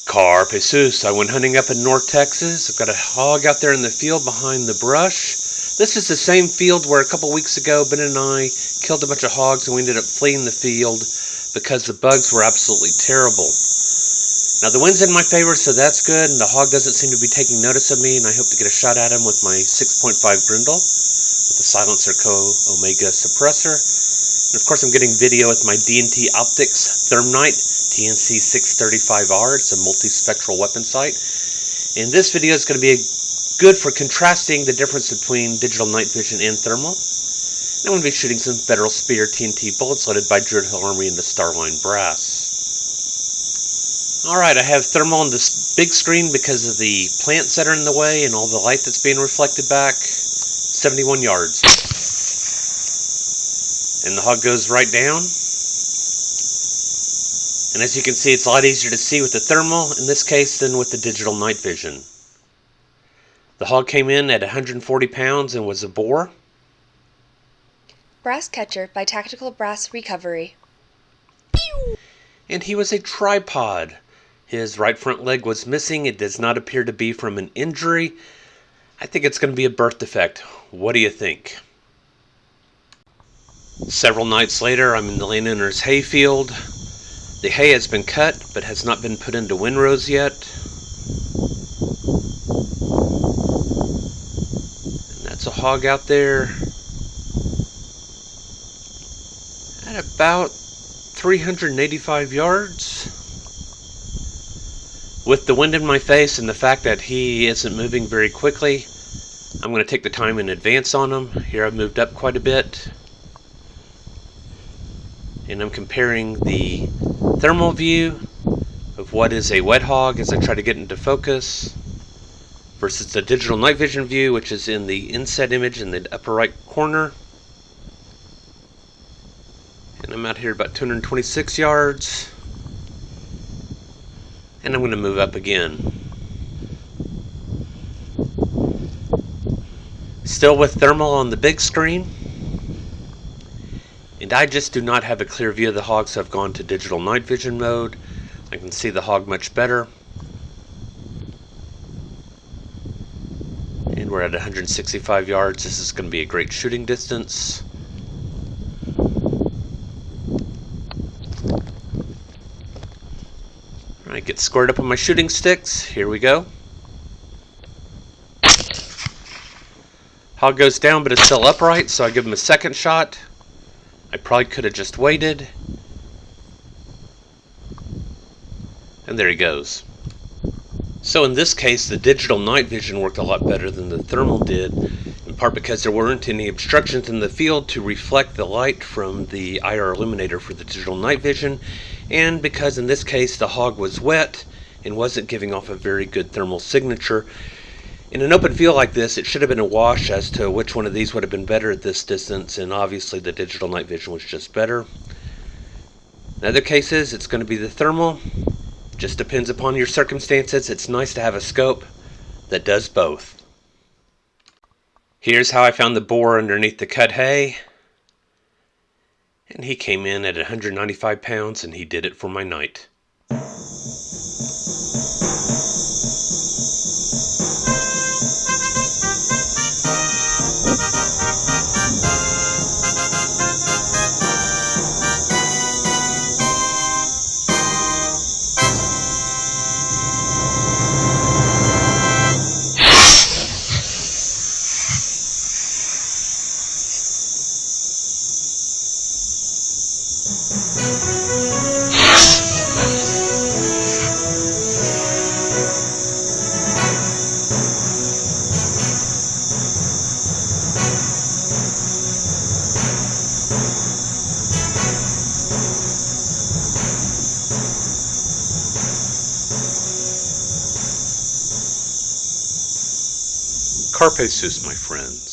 Carpe Jesus. I went hunting up in North Texas. I've got a hog out there in the field behind the brush. This is the same field where a couple weeks ago Ben and I killed a bunch of hogs and we ended up fleeing the field because the bugs were absolutely terrible. Now the wind's in my favor, so that's good, and the hog doesn't seem to be taking notice of me, and I hope to get a shot at him with my 6.5 Grendel with the silencer Omega suppressor. And of course I'm getting video with my DNT optics ThermNight TNC635R. It's a multi-spectral weapon sight. And this video is going to be good for contrasting the difference between digital night vision and thermal. And I'm going to be shooting some federal Speer TNT bullets loaded by Druid Hill Armory in the Starline brass. Alright, I have thermal on this big screen because of the plants that are in the way and all the light that's being reflected back. 71 yards. And the hog goes right down. And as you can see, it's a lot easier to see with the thermal in this case than with the digital night vision. The hog came in at 140 pounds and was a boar. Brass catcher by Tactical Brass Recovery. And he was a tripod. His right front leg was missing. It does not appear to be from an injury. I think it's going to be a birth defect. What do you think? Several nights later, I'm in the landowner's hayfield. The hay has been cut, but has not been put into windrows yet. And that's a hog out there at about 385 yards. With the wind in my face and the fact that he isn't moving very quickly, I'm going to take the time in advance on him. Here I've moved up quite a bit. And I'm comparing the thermal view of what is a wet hog as I try to get into focus versus the digital night vision view, which is in the inset image in the upper right corner. And I'm out here about 226 yards. And I'm going to move up again. Still with thermal on the big screen. And I just do not have a clear view of the hog, so I've gone to digital night vision mode. I can see the hog much better. And we're at 165 yards. This is going to be a great shooting distance. Alright, get squared up on my shooting sticks. Here we go. Hog goes down, but it's still upright, so I give him a second shot. I probably could have just waited. And there he goes. So in this case, the digital night vision worked a lot better than the thermal did, in part because there weren't any obstructions in the field to reflect the light from the IR illuminator for the digital night vision, and because in this case the hog was wet and wasn't giving off a very good thermal signature. In an open field like this, it should have been a wash as to which one of these would have been better at this distance, and obviously the digital night vision was just better. In other cases, it's going to be the thermal. Just depends upon your circumstances. It's nice to have a scope that does both. Here's how I found the boar underneath the cut hay. And he came in at 195 pounds, and he did it for my night. Carpe Jesus, my friends.